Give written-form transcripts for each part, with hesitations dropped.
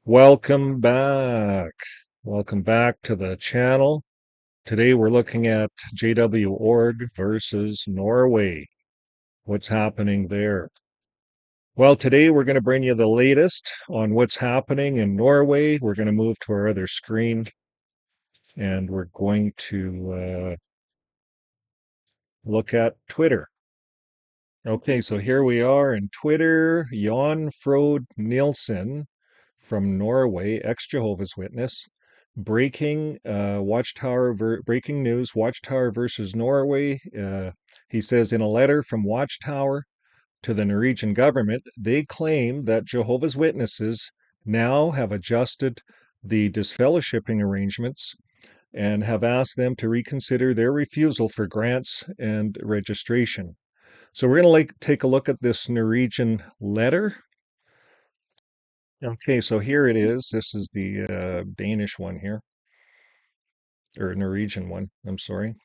Welcome back. Welcome back to the channel. Today we're looking at JW org versus Norway. What's happening there? Well, today we're going to bring you the latest on what's happening in Norway. We're going to move to our other screen and we're going to look at Twitter. Okay, so here we are in Twitter. Jan Frode Nielsen from Norway, ex-Jehovah's Witness. Breaking news, Watchtower versus Norway. He says in a letter from Watchtower to the Norwegian government, they claim that Jehovah's Witnesses now have adjusted the disfellowshipping arrangements and have asked them to reconsider their refusal for grants and registration. So we're going to take a look at this Norwegian letter. Okay, so here it is. This is the Danish one here, or Norwegian one, I'm sorry.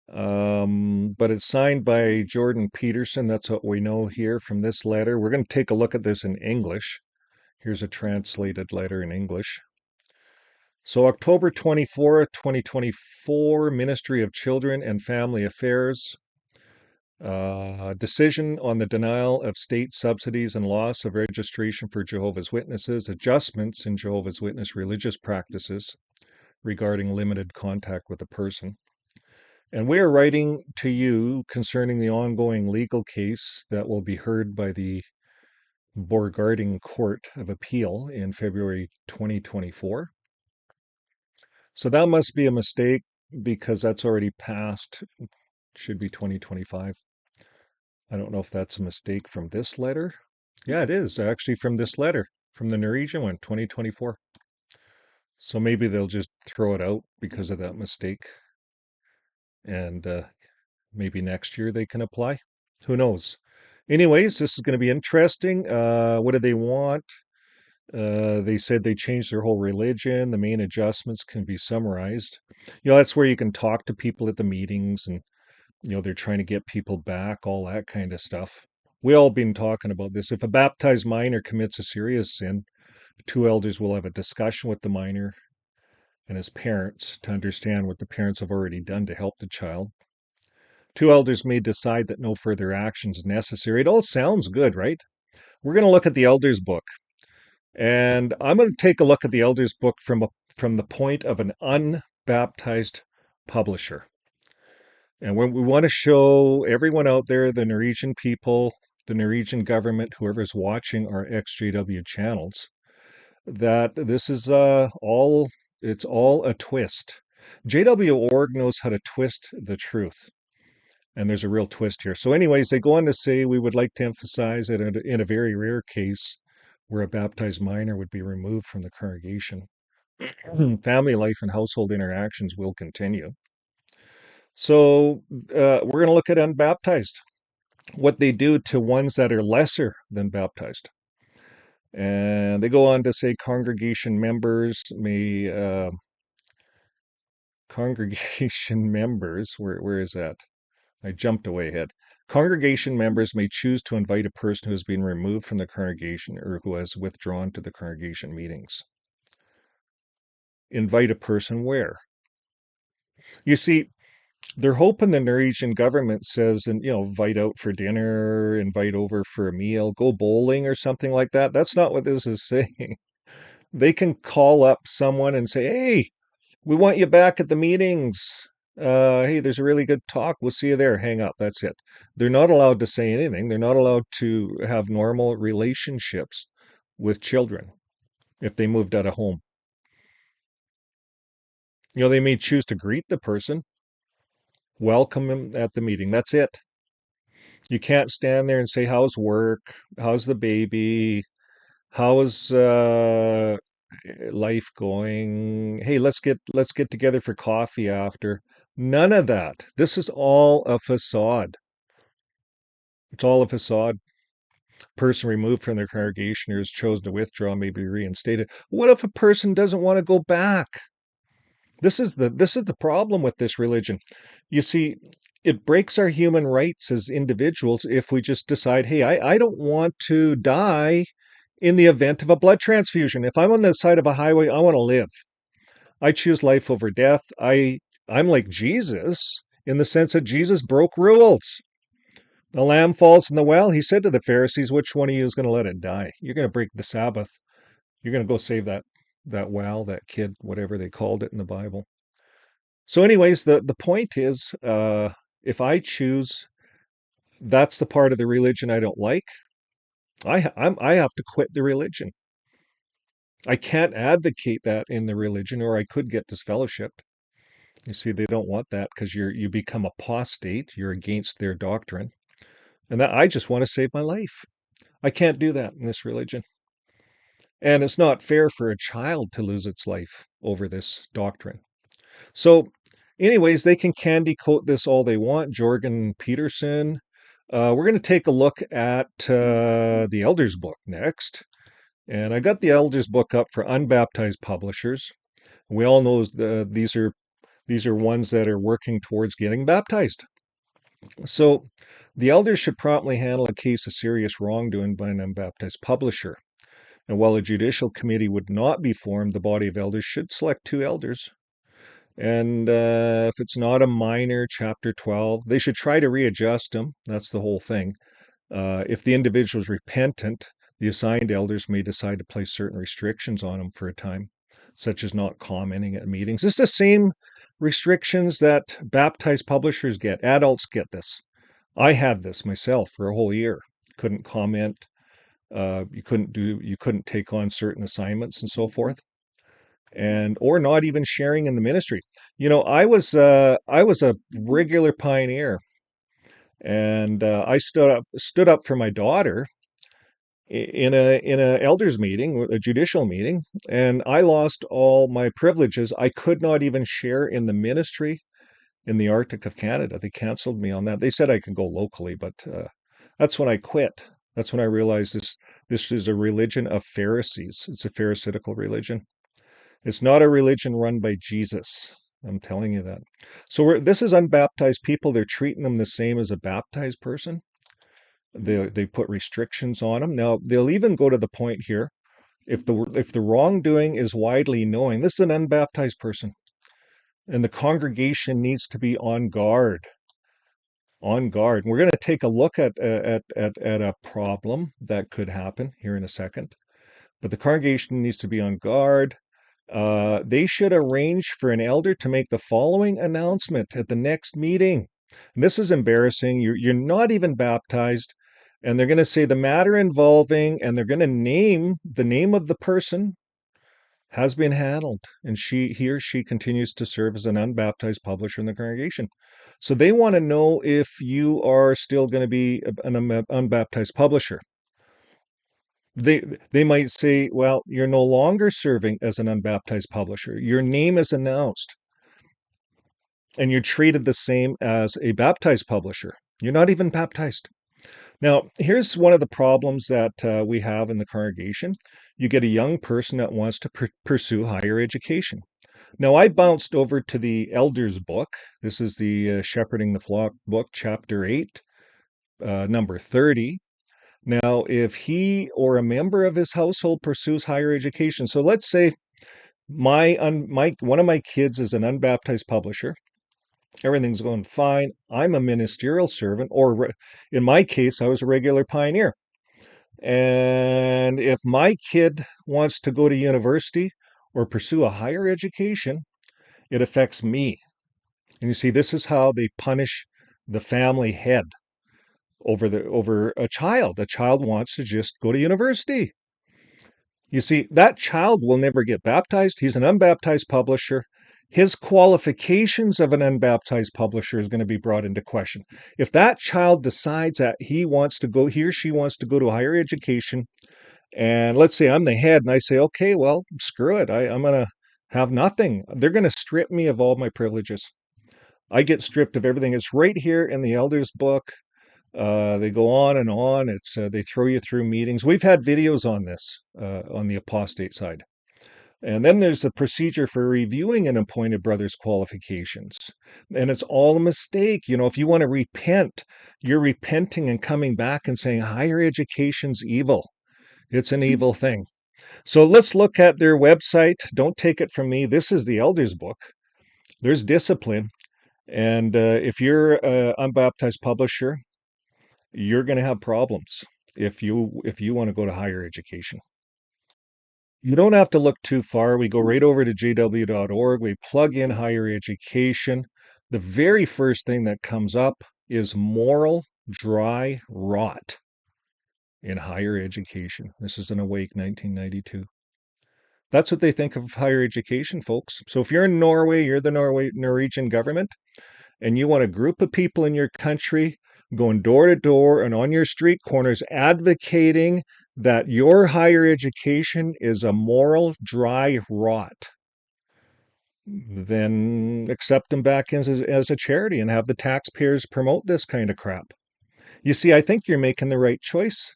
But it's signed by Jordan Peterson. That's what we know here from this letter. We're going to take a look at this in English. Here's a translated letter in English. So October 24th, 2024, Ministry of Children and Family Affairs. Decision on the denial of state subsidies and loss of registration for Jehovah's Witnesses, adjustments in Jehovah's Witness religious practices regarding limited contact with a person. And we are writing to you concerning the ongoing legal case that will be heard by the Borgarting Court of Appeal in February 2024. So that must be a mistake because that's already passed. Should be 2025. I don't know if that's a mistake from this letter. Yeah, it is actually from this letter, from the Norwegian one, 2024. So maybe they'll just throw it out because of that mistake. And maybe next year they can apply. Who knows? Anyways, this is going to be interesting. What do they want? They said they changed their whole religion. The main adjustments can be summarized. That's where you can talk to people at the meetings and, they're trying to get people back, all that kind of stuff. We all been talking about this. If a baptized minor commits a serious sin, two elders will have a discussion with the minor and his parents to understand what the parents have already done to help the child. Two elders may decide that no further action is necessary. It all sounds good, right? We're going to look at the elders book. And I'm going to take a look at the elders book from the point of an unbaptized publisher. And we want to show everyone out there, the Norwegian people, the Norwegian government, whoever's watching our exJW channels, that this is it's all a twist. JW.org knows how to twist the truth. And there's a real twist here. So anyways, they go on to say, we would like to emphasize that in a very rare case where a baptized minor would be removed from the congregation, family life and household interactions will continue. So we're going to look at unbaptized, what they do to ones that are lesser than baptized. And they go on to say congregation members, where is that? I jumped away ahead. Congregation members may choose to invite a person who has been removed from the congregation or who has withdrawn to the congregation meetings. Invite a person where? You see, they're hoping the Norwegian government says, and invite out for dinner, invite over for a meal, go bowling or something like that. That's not what this is saying. They can call up someone and say, hey, we want you back at the meetings. Hey, there's a really good talk. We'll see you there. Hang up. That's it. They're not allowed to say anything. They're not allowed to have normal relationships with children if they moved out of home. They may choose to greet the person, welcome him at the meeting. That's it. You can't stand there and say, how's work? How's the baby? How's life going? Hey, let's get together for coffee after. None of that. This is all a facade. It's all a facade. Person removed from their congregation or has chosen to withdraw may be reinstated. What if a person doesn't want to go back? This is the problem with this religion. You see, it breaks our human rights as individuals if we just decide, hey, I don't want to die in the event of a blood transfusion. If I'm on the side of a highway, I want to live. I choose life over death. I'm like Jesus in the sense that Jesus broke rules. The lamb falls in the well. He said to the Pharisees, which one of you is going to let it die? You're going to break the Sabbath. You're going to go save that well, that kid, whatever they called it in the Bible. So anyways, the point is, if I choose, that's the part of the religion I don't like, I have to quit the religion. I can't advocate that in the religion, or I could get disfellowshipped. You see, they don't want that because you become apostate. You're against their doctrine, and that I just want to save my life. I can't do that in this religion, and it's not fair for a child to lose its life over this doctrine. So, anyways, they can candy coat this all they want. Jorgen Peterson. We're going to take a look at the Elders book next. And I got the Elders book up for unbaptized publishers. We all know these are ones that are working towards getting baptized. So the elders should promptly handle a case of serious wrongdoing by an unbaptized publisher. And while a judicial committee would not be formed, the body of elders should select 2 elders. And if it's not a minor, chapter 12, they should try to readjust them. That's the whole thing. If the individual is repentant, the assigned elders may decide to place certain restrictions on him for a time, such as not commenting at meetings. It's the same restrictions that baptized publishers get. Adults get this. I had this myself for a whole year. Couldn't comment. You couldn't take on certain assignments and so forth, and or not even sharing in the ministry. I was a regular pioneer, and I stood up for my daughter in a elders meeting, a judicial meeting, and I lost all my privileges. I could not even share in the ministry in the Arctic of Canada. They canceled me on that. They said I could go locally, but that's when I quit. That's when I realized this is a religion of Pharisees. It's a Pharisaical religion. It's not a religion run by Jesus. I'm telling you that. So this is unbaptized people. They're treating them the same as a baptized person. They put restrictions on them. Now they'll even go to the point here. If the wrongdoing is widely known, this is an unbaptized person, and the congregation needs to be on guard. On guard. And we're going to take a look at a problem that could happen here in a second. But the congregation needs to be on guard. They should arrange for an elder to make the following announcement at the next meeting. And this is embarrassing. You're not even baptized, and they're going to say the matter involving, and they're going to name the name of the person has been handled, and he or she continues to serve as an unbaptized publisher in the congregation. So they want to know if you are still going to be an unbaptized publisher. They might say, well, you're no longer serving as an unbaptized publisher. Your name is announced, and you're treated the same as a baptized publisher. You're not even baptized. Now, here's one of the problems that we have in the congregation. You get a young person that wants to pursue higher education. Now, I bounced over to the Elders book. This is the Shepherding the Flock book, chapter 8, number 30. Now, if he or a member of his household pursues higher education, so let's say one of my kids is an unbaptized publisher. Everything's going fine. I'm a ministerial servant, or in my case, I was a regular pioneer. And if my kid wants to go to university or pursue a higher education, it affects me. And you see, this is how they punish the family head over a child. A child wants to just go to university. You see, that child will never get baptized. He's an unbaptized publisher. His qualifications of an unbaptized publisher is going to be brought into question. If that child decides that he or she wants to go to a higher education, and let's say I'm the head and I say, okay, well, screw it. I'm going to have nothing. They're going to strip me of all my privileges. I get stripped of everything. It's right here in the Elders book. They go on and on. They throw you through meetings. We've had videos on this on the apostate side. And then there's a procedure for reviewing an appointed brother's qualifications. And it's all a mistake. If you want to repent, you're repenting and coming back and saying higher education's evil. It's an evil thing. So let's look at their website. Don't take it from me. This is the Elders book. There's discipline. And if you're an unbaptized publisher, you're going to have problems if you want to go to higher education. You don't have to look too far. We go right over to jw.org. We plug in higher education. The very first thing that comes up is moral dry rot in higher education. This is an Awake 1992. That's what they think of higher education, folks. So if you're in Norway, you're the Norwegian government, and you want a group of people in your country going door to door and on your street corners advocating that your higher education is a moral dry rot, then accept them back as a charity and have the taxpayers promote this kind of crap. You see, I think you're making the right choice.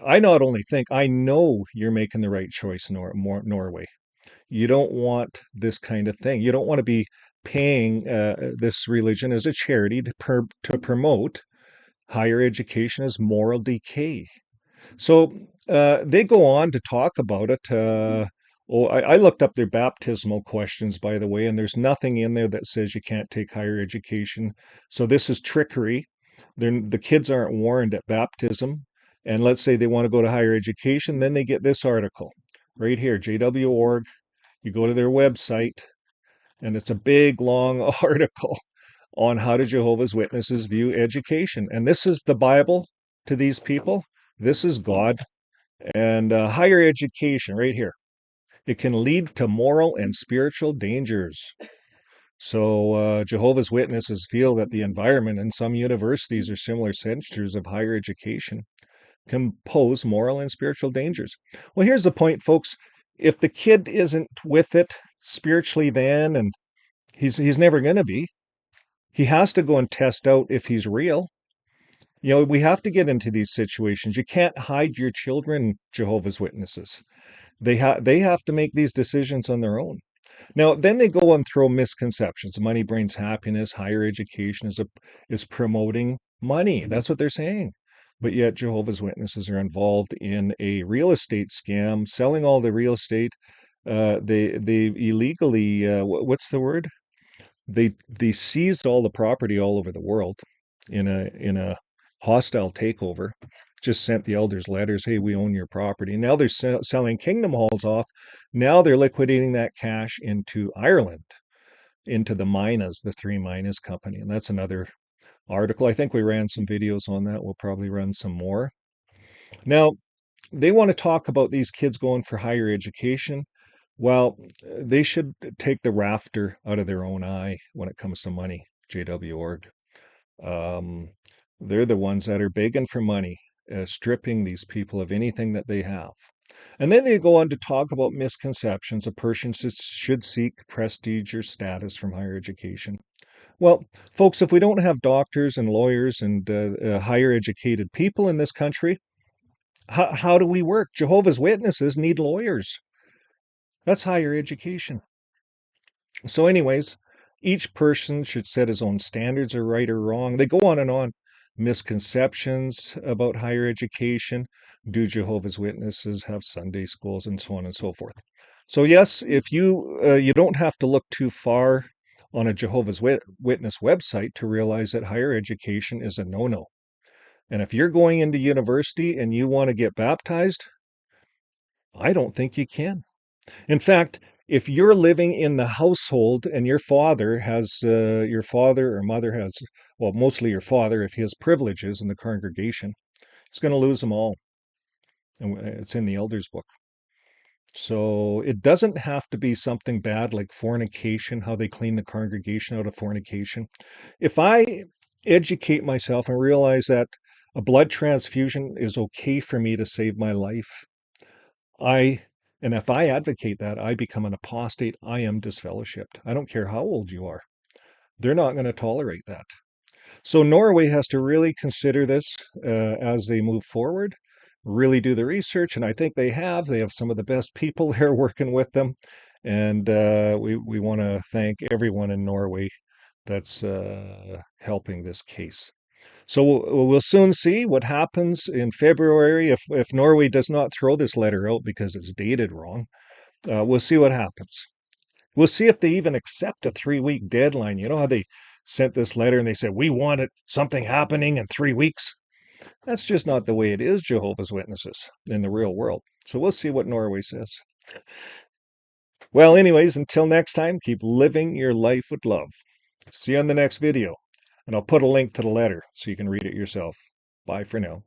I not only think, I know you're making the right choice, Norway. You don't want this kind of thing. You don't want to be paying this religion as a charity to promote higher education as moral decay. So they go on to talk about it. I looked up their baptismal questions, by the way, and there's nothing in there that says you can't take higher education. So this is trickery. The kids aren't warned at baptism. And let's say they want to go to higher education, then they get this article right here, JW.org. You go to their website, and it's a big, long article on how do Jehovah's Witnesses view education. And this is the Bible to these people. This is God. And higher education, right here. It can lead to moral and spiritual dangers. So Jehovah's Witnesses feel that the environment in some universities or similar centers of higher education can pose moral and spiritual dangers. Well, here's the point, folks. If the kid isn't with it spiritually then, and he's never going to be, he has to go and test out if he's real. You know, we have to get into these situations. You can't hide your children, Jehovah's Witnesses. They have to make these decisions on their own. Now, then they go and throw misconceptions. Money brings happiness. Higher education is promoting money. That's what they're saying. But yet Jehovah's Witnesses are involved in a real estate scam, selling all the real estate. They illegally what's the word? They seized all the property all over the world in a hostile takeover. Just sent the elders letters, hey, we own your property. Now they're selling kingdom halls off. Now they're liquidating that cash into Ireland, into the Minas, the Three Minas Company. And that's another article. I think we ran some videos on that. We'll probably run some more. Now, they want to talk about these kids going for higher education. Well, they should take the rafter out of their own eye when it comes to money, JW.org. Um, they're the ones that are begging for money, stripping these people of anything that they have. And then they go on to talk about misconceptions. A person should seek prestige or status from higher education. Well, folks, if we don't have doctors and lawyers and higher educated people in this country, how do we work? Jehovah's Witnesses need lawyers. That's higher education. So, anyways, each person should set his own standards of right or wrong. They go on and on. Misconceptions about higher education. Do Jehovah's Witnesses have Sunday schools, and so on and so forth. So, yes, if you don't have to look too far on a Jehovah's Witness website to realize that higher education is a no-no. And if you're going into university and you want to get baptized, I don't think you can. In fact, if you're living in the household and your father or mother has, well, mostly your father, if he has privileges in the congregation, he's going to lose them all. And it's in the elders book. So it doesn't have to be something bad like fornication, how they clean the congregation out of fornication. If I educate myself and realize that a blood transfusion is okay for me to save my life, and if I advocate that, I become an apostate. I am disfellowshipped. I don't care how old you are. They're not going to tolerate that. So Norway has to really consider this as they move forward, really do the research, and I think they have. They have some of the best people there working with them, and we want to thank everyone in Norway that's helping this case. So we'll soon see what happens in February if Norway does not throw this letter out because it's dated wrong. We'll see what happens. We'll see if they even accept a 3-week deadline. You know how they sent this letter and they said, we want something happening in 3 weeks? That's just not the way it is, Jehovah's Witnesses, in the real world. So we'll see what Norway says. Well, anyways, until next time, keep living your life with love. See you on the next video. And I'll put a link to the letter so you can read it yourself. Bye for now.